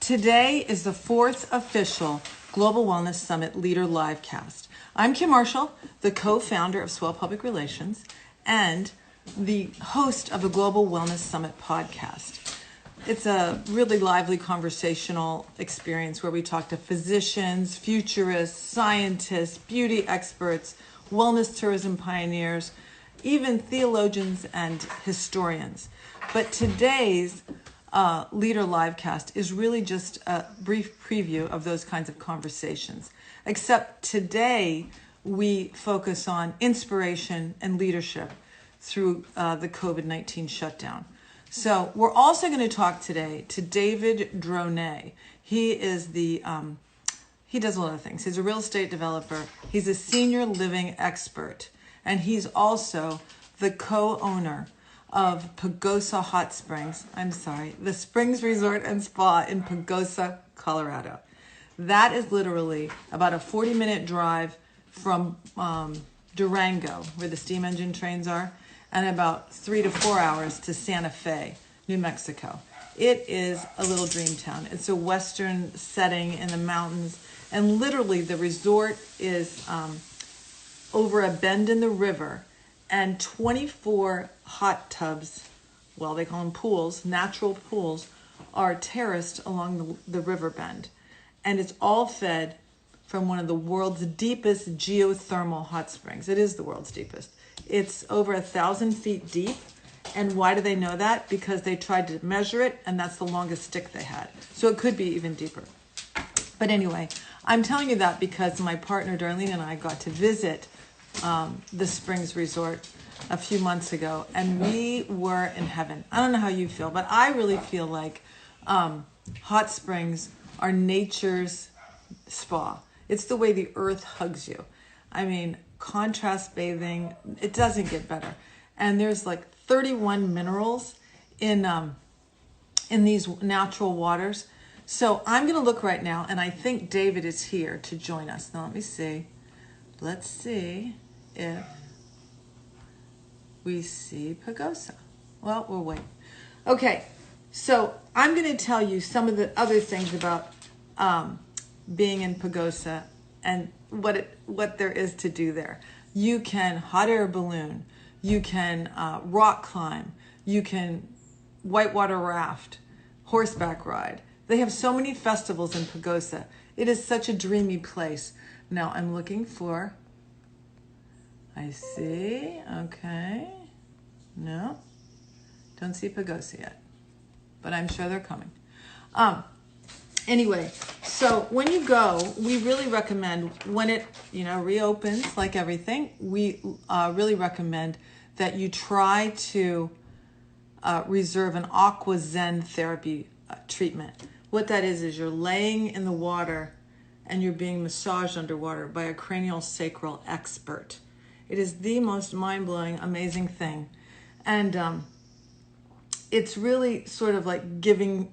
Today is the fourth official Global Wellness Summit Leader Livecast. I'm Kim Marshall, the co-founder of Swell Public Relations and the host of the Global Wellness Summit podcast. It's a really lively conversational experience where we talk to physicians, futurists, scientists, beauty experts, wellness tourism pioneers, even theologians and historians. But today's Leader Livecast is really just a brief preview of those kinds of conversations. Except today we focus on inspiration and leadership through the COVID-19 shutdown. So we're also going to talk today to David Dronet. He is he does a lot of things. He's a real estate developer. He's a senior living expert. And he's also the co-owner of Pagosa Hot Springs. The Springs Resort and Spa in Pagosa, Colorado. That is literally about a 40-minute drive from Durango, where the steam engine trains are, and about 3 to 4 hours to Santa Fe, New Mexico. It is a little dream town. It's a western setting in the mountains, and literally the resort is over a bend in the river, and 24 hot tubs, well, they call them pools, natural pools, are terraced along the river bend. And it's all fed from one of the world's deepest geothermal hot springs. It is the world's deepest. It's over 1,000 feet deep. And why do they know that? Because they tried to measure it, and that's the longest stick they had. So it could be even deeper. But anyway, I'm telling you that because my partner Darlene and I got to visit the Springs Resort a few months ago, and we were in heaven. I don't know how you feel, but I really feel like hot springs are nature's spa. It's the way the earth hugs you. I mean, contrast bathing, it doesn't get better. And there's like 31 minerals in these natural waters. So I'm going to look right now, and I think David is here to join us. Now let me see. Let's see if we see Pagosa. Well, we'll wait. Okay, so I'm going to tell you some of the other things about being in Pagosa and what there is to do there. You can hot air balloon. You can rock climb. You can whitewater raft, horseback ride. They have so many festivals in Pagosa. It is such a dreamy place. Now I'm looking for, I see, okay. No, don't see Pagosa yet, but I'm sure they're coming. Anyway, so when you go, we really recommend when it, reopens like everything, we really recommend that you try to reserve an aqua zen therapy treatment. What that is you're laying in the water and you're being massaged underwater by a cranial sacral expert. It is the most mind-blowing, amazing thing. And it's really sort of like giving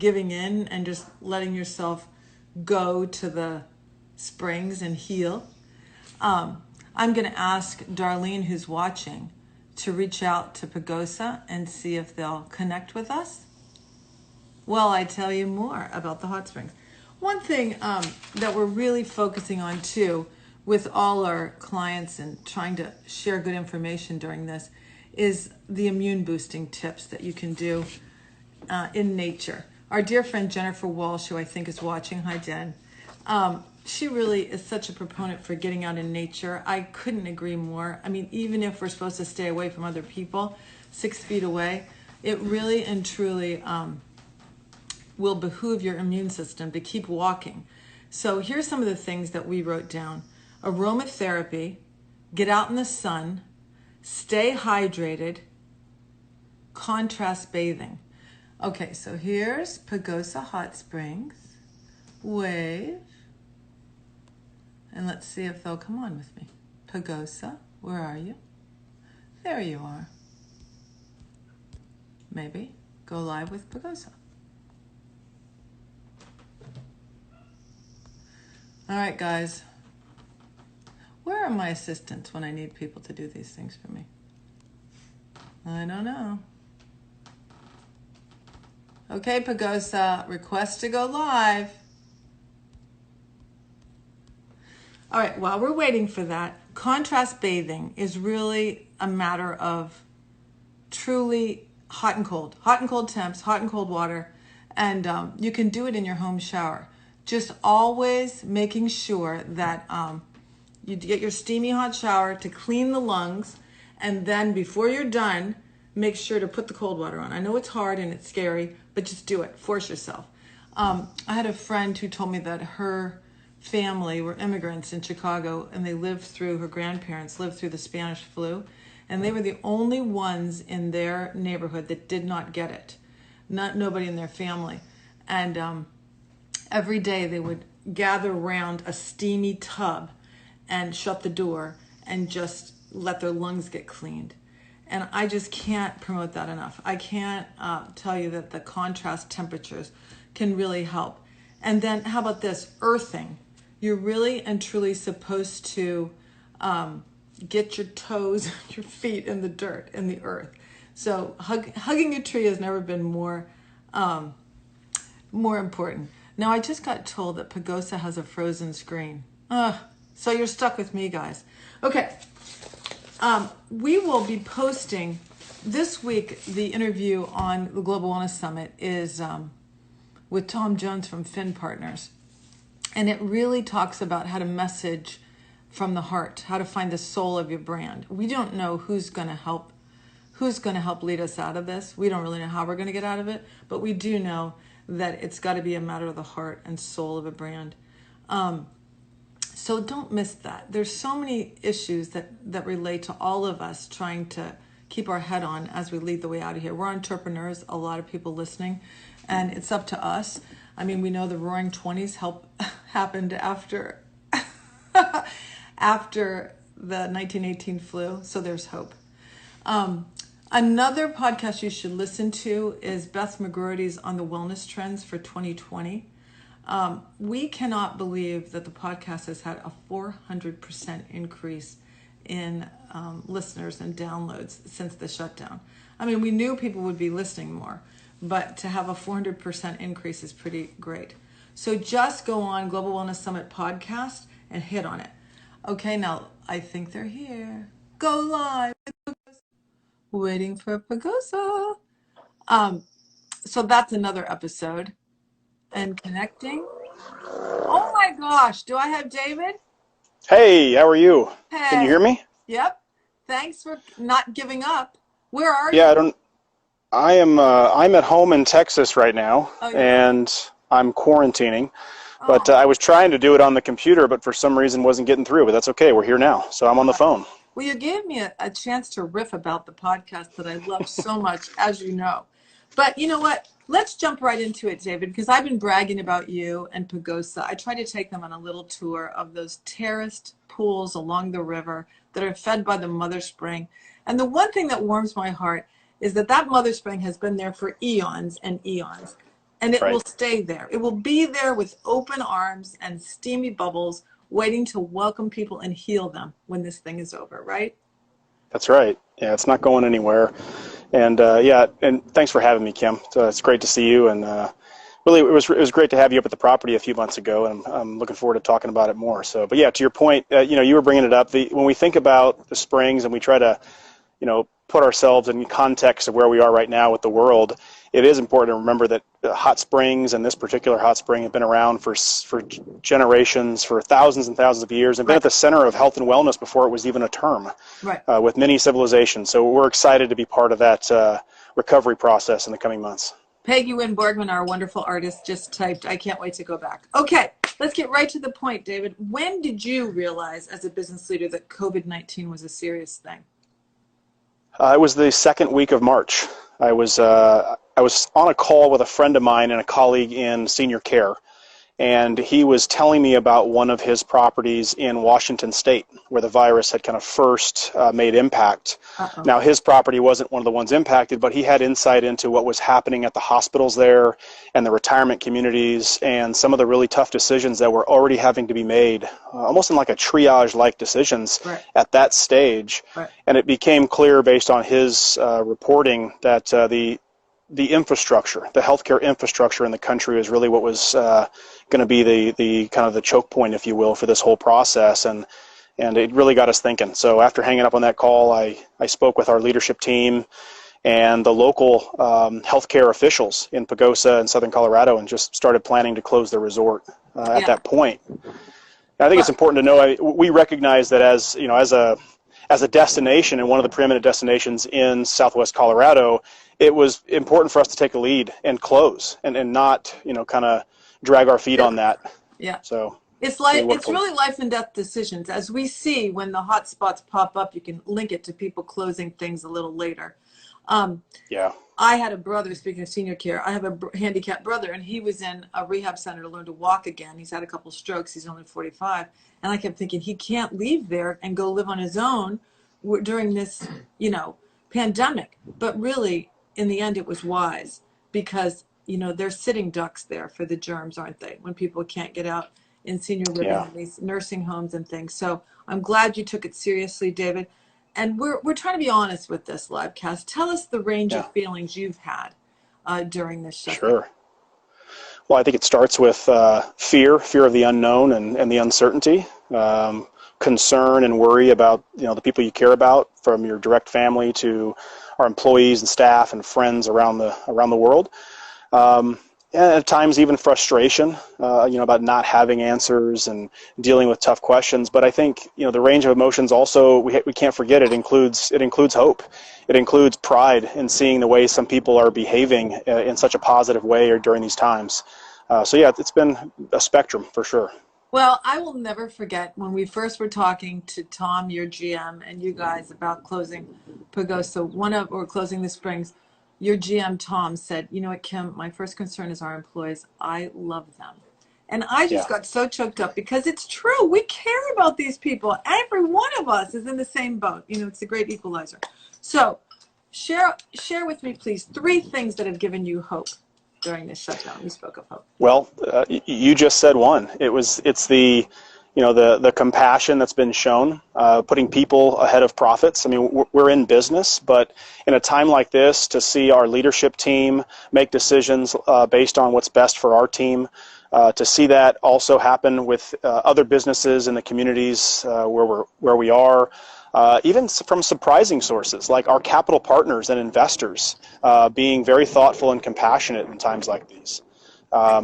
in, and just letting yourself go to the springs and heal. I'm going to ask Darlene, who's watching, to reach out to Pagosa and see if they'll connect with us while I tell you more about the hot springs. One thing that we're really focusing on too with all our clients and trying to share good information during this is the immune boosting tips that you can do in nature. Our dear friend Jennifer Walsh, who I think is watching, hi Jen, she really is such a proponent for getting out in nature. I couldn't agree more. I mean, even if we're supposed to stay away from other people, 6 feet away, it really and truly will behoove your immune system to keep walking. So here's some of the things that we wrote down. Aromatherapy, get out in the sun, stay hydrated, contrast bathing. Okay, so here's Pagosa Hot Springs, wave, and let's see if they'll come on with me. Pagosa, where are you? There you are. Maybe go live with Pagosa. All right, guys. Where are my assistants when I need people to do these things for me? I don't know. Okay, Pagosa, request to go live. All right, while we're waiting for that, contrast bathing is really a matter of truly hot and cold temps, hot and cold water, and you can do it in your home shower. Just always making sure that you get your steamy hot shower to clean the lungs, and then before you're done, make sure to put the cold water on. I know it's hard and it's scary, but just do it. Force yourself. I had a friend who told me that her family were immigrants in Chicago, and her grandparents lived through the Spanish flu, and they were the only ones in their neighborhood that did not get it. Nobody in their family. And every day they would gather around a steamy tub and shut the door and just let their lungs get cleaned. And I just can't promote that enough. I can't tell you that the contrast temperatures can really help. And then how about this? Earthing. You're really and truly supposed to get your toes, your feet in the dirt, in the earth. So hugging a tree has never been more important. Now, I just got told that Pagosa has a frozen screen. So you're stuck with me, guys. Okay. We will be posting this week. The interview on the Global Wellness Summit is with Tom Jones from Finn Partners. And it really talks about how to message from the heart, how to find the soul of your brand. We don't know who's going to help lead us out of this. We don't really know how we're going to get out of it, but we do know that it's got to be a matter of the heart and soul of a brand. So don't miss that. There's so many issues that relate to all of us trying to keep our head on as we lead the way out of here. We're entrepreneurs, a lot of people listening, and it's up to us. I mean, we know the Roaring 20s happened after after the 1918 flu, so there's hope. Another podcast you should listen to is Beth McGrory's on the wellness trends for 2020. We cannot believe that the podcast has had a 400% increase in listeners and downloads since the shutdown. I mean, we knew people would be listening more, but to have a 400% increase is pretty great. So just go on Global Wellness Summit podcast and hit on it. Okay, now I think they're here. Go live. Waiting for Pagosa. So that's another episode. And connecting. Oh my gosh, do I have David? Hey, how are you? Hey. Can you hear me? Yep. Thanks for not giving up. Where are Yeah, you? I'm at home in Texas right now, and I'm quarantining. But I was trying to do it on the computer, but for some reason wasn't getting through. But that's okay. We're here now, so I'm on the phone. Well, you gave me a chance to riff about the podcast that I love so much, as you know. But you know what? Let's jump right into it, David, because I've been bragging about you and Pagosa. I try to take them on a little tour of those terraced pools along the river that are fed by the Mother Spring. And the one thing that warms my heart is that Mother Spring has been there for eons and eons. And it will stay there. It will be there with open arms and steamy bubbles waiting to welcome people and heal them when this thing is over, right? That's right. Yeah, it's not going anywhere. And and thanks for having me, Kim. So it's great to see you. And really, it was great to have you up at the property a few months ago, and I'm looking forward to talking about it more. So, but yeah, to your point, you were bringing it up. When we think about the springs and we try to, put ourselves in context of where we are right now with the world, it is important to remember that hot springs and this particular hot spring have been around for generations, for thousands and thousands of years, and been at the center of health and wellness before it was even a term, with many civilizations. So we're excited to be part of that recovery process in the coming months. Peggy Wynn Borgman, our wonderful artist, just typed, "I can't wait to go back." Okay, let's get right to the point, David. When did you realize as a business leader that COVID-19 was a serious thing? It was the second week of March. I was on a call with a friend of mine and a colleague in senior care, and he was telling me about one of his properties in Washington State where the virus had kind of first made impact. Now, his property wasn't one of the ones impacted, but he had insight into what was happening at the hospitals there and the retirement communities and some of the really tough decisions that were already having to be made, almost in like a triage-like decisions at that stage. And it became clear based on his reporting that the the infrastructure, the healthcare infrastructure in the country is really what was going to be the kind of the choke point, if you will, for this whole process. And it really got us thinking. So after hanging up on that call, I spoke with our leadership team and the local healthcare officials in Pagosa and Southern Colorado, and just started planning to close the resort at that point. I think it's important to know we recognize that as a destination and one of the preeminent destinations in Southwest Colorado, it was important for us to take a lead and close and not kind of drag our feet on that. Yeah. So it's really life and death decisions. As we see when the hot spots pop up, you can link it to people closing things a little later. Yeah. I had a brother, speaking of senior care, I have a handicapped brother, and he was in a rehab center to learn to walk again. He's had a couple strokes. He's only 45. And I kept thinking he can't leave there and go live on his own during this, pandemic. But really, in the end, it was wise because, they're sitting ducks there for the germs, aren't they? When people can't get out in senior living and these nursing homes and things. So I'm glad you took it seriously, David. And we're trying to be honest with this livecast. Tell us the range of feelings you've had during this shutdown. Sure. Well, I think it starts with fear of the unknown and the uncertainty, concern and worry about the people you care about, from your direct family to our employees and staff and friends around the world. And at times even frustration, about not having answers and dealing with tough questions. But I think, the range of emotions also, we can't forget, it includes hope. It includes pride in seeing the way some people are behaving in such a positive way during these times. It's been a spectrum for sure. Well, I will never forget when we first were talking to Tom, your GM, and you guys about closing Pagosa, or closing the Springs. Your GM, Tom, said, "You know what, Kim, my first concern is our employees. I love them." And I just got so choked up because it's true. We care about these people. Every one of us is in the same boat. It's a great equalizer. So share with me, please, 3 things that have given you hope during this shutdown. You spoke of hope. Well, you just said one. It's the the compassion that's been shown, putting people ahead of profits. I mean, we're in business, but in a time like this, to see our leadership team make decisions based on what's best for our team, to see that also happen with other businesses in the communities where we are, even from surprising sources like our capital partners and investors being very thoughtful and compassionate in times like these. I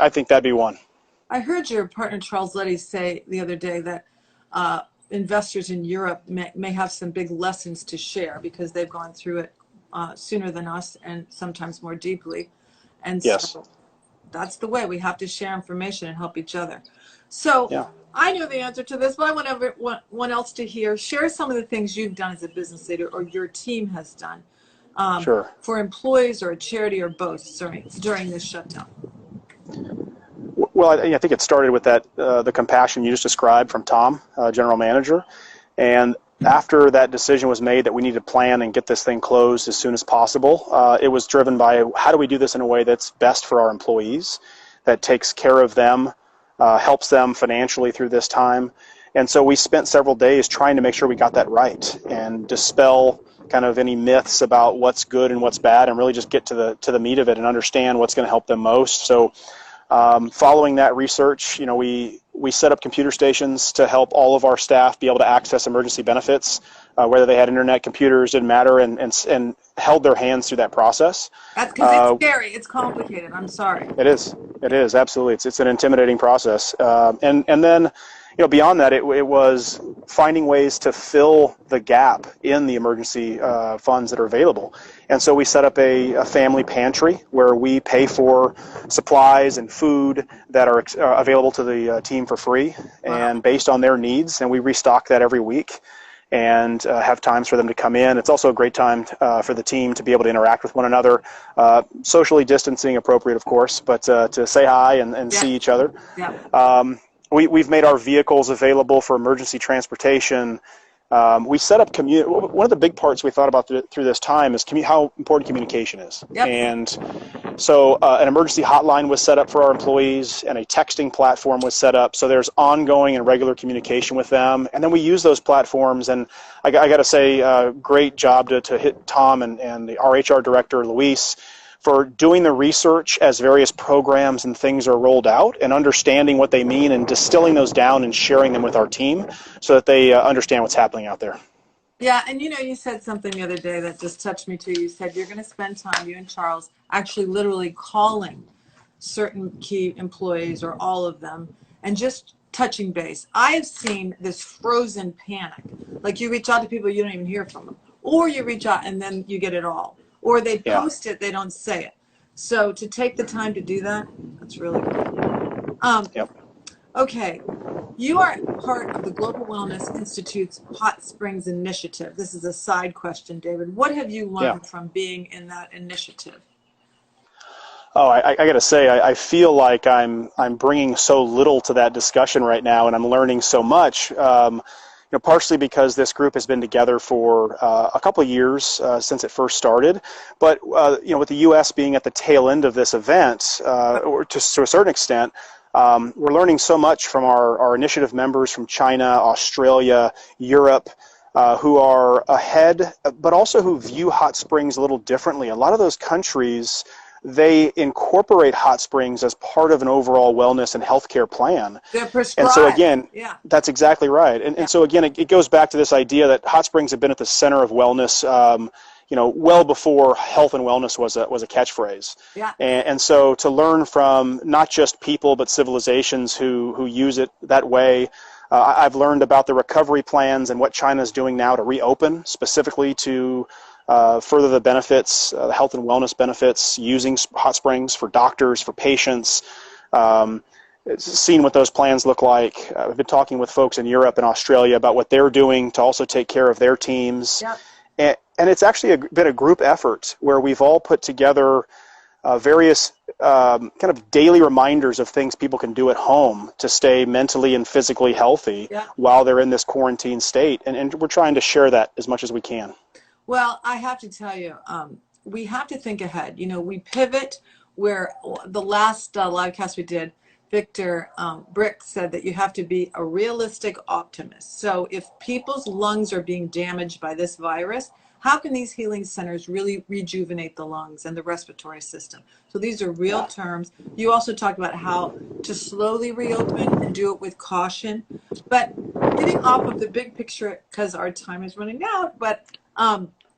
think that'd be one. I heard your partner Charles Letty say the other day that investors in Europe may have some big lessons to share because they've gone through it sooner than us and sometimes more deeply. And so that's the way. We have to share information and help each other. So I know the answer to this, but I want everyone else to hear. Share some of the things you've done as a business leader or your team has done for employees or a charity or both during this shutdown. Well, I think it started with the compassion you just described from Tom, general manager. And after that decision was made that we need to plan and get this thing closed as soon as possible, it was driven by how do we do this in a way that's best for our employees, that takes care of them, helps them financially through this time. And so we spent several days trying to make sure we got that right and dispel kind of any myths about what's good and what's bad, and really just get to the meat of it and understand what's going to help them most. So following that research, we set up computer stations to help all of our staff be able to access emergency benefits, whether they had internet, computers, didn't matter, and held their hands through that process. That's because it's scary. It's complicated. I'm sorry. It is absolutely. It's an intimidating process. And then, beyond that, it was finding ways to fill the gap in the emergency funds that are available. And so we set up a family pantry where we pay for supplies and food that are available to the team for free and based on their needs. And we restock that every week and have times for them to come in. It's also a great time for the team to be able to interact with one another, socially distancing appropriate, of course, but to say hi and see each other. Yeah. We've made our vehicles available for emergency transportation we set up one of the big parts we thought about through this time is how important communication is. Yep. And so an emergency hotline was set up for our employees, and a texting platform was set up. So there's ongoing and regular communication with them. And then we use those platforms. And I got to say, great job to hit Tom and our HR director, Luis, for doing the research as various programs and things are rolled out and understanding what they mean and distilling those down and sharing them with our team so that they understand what's happening out there. Yeah, and you said something the other day that just touched me too. You said you're going to spend time, you and Charles, actually literally calling certain key employees or all of them and just touching base. I have seen this frozen panic. Like you reach out to people, you don't even hear from them. Or you reach out and then you get it all. Or they post it, they don't say it. So to take the time to do that, that's really good. Yep. Okay. You are part of the Global Wellness Institute's Hot Springs Initiative. This is a side question, David. What have you learned from being in that initiative? Oh, I got to say, I feel like I'm bringing so little to that discussion right now, and I'm learning so much. Partially because this group has been together for a couple of years since it first started, but with the U.S. being at the tail end of this event, or to a certain extent. We're learning so much from our initiative members from China, Australia, Europe, who are ahead, but also who view hot springs a little differently. A lot of those countries, they incorporate hot springs as part of an overall wellness and healthcare plan. They're prescribed. And so again, that's exactly right. And so again, it goes back to this idea that hot springs have been at the center of wellness well before health and wellness was a catchphrase. Yeah. And so to learn from not just people but civilizations who use it that way, I've learned about the recovery plans and what China's doing now to reopen, specifically to further the benefits, the health and wellness benefits, using hot springs for doctors, for patients. Seeing what those plans look like. I've been talking with folks in Europe and Australia about what they're doing to also take care of their teams. Yep. And it's actually been a group effort where we've all put together various kind of daily reminders of things people can do at home to stay mentally and physically healthy while they're in this quarantine state. And we're trying to share that as much as we can. Well, I have to tell you, we have to think ahead. We pivot where the last live cast we did, Victor Brick said that you have to be a realistic optimist. So if people's lungs are being damaged by this virus, how can these healing centers really rejuvenate the lungs and the respiratory system? So these are real terms. You also talked about how to slowly reopen and do it with caution. But getting off of the big picture, because our time is running out, but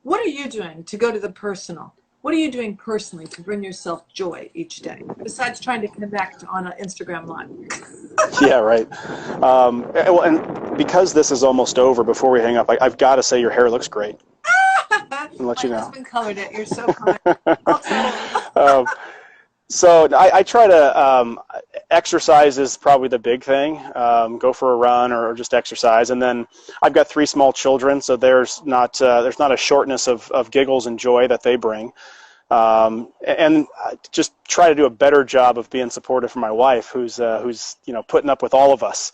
what are you doing to go to the personal? What are you doing personally to bring yourself joy each day, besides trying to connect on an Instagram Live? Yeah, right. Well, and because this is almost over, before we hang up, I've got to say your hair looks great. And let you know. My husband colored it. You're so kind. I'll tell him. So I try to exercise is probably the big thing. Go for a run or just exercise, and then I've got 3 small children, so there's not a shortness of giggles and joy that they bring. And just try to do a better job of being supportive for my wife, who's putting up with all of us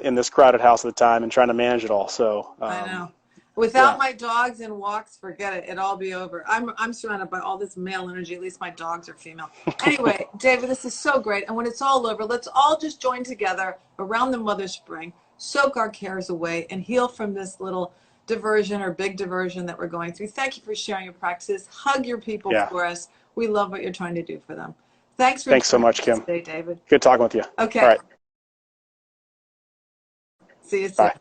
in this crowded house at the time and trying to manage it all. So I know. Without my dogs and walks, forget it. It'll all be over. I'm surrounded by all this male energy. At least my dogs are female. Anyway, David, this is so great. And when it's all over, let's all just join together around the Mother Spring, soak our cares away, and heal from this little diversion or big diversion that we're going through. Thank you for sharing your practices. Hug your people for us. We love what you're trying to do for them. Thanks so much, Kim. Today, David. Good talking with you. Okay. All right. See you soon. Bye.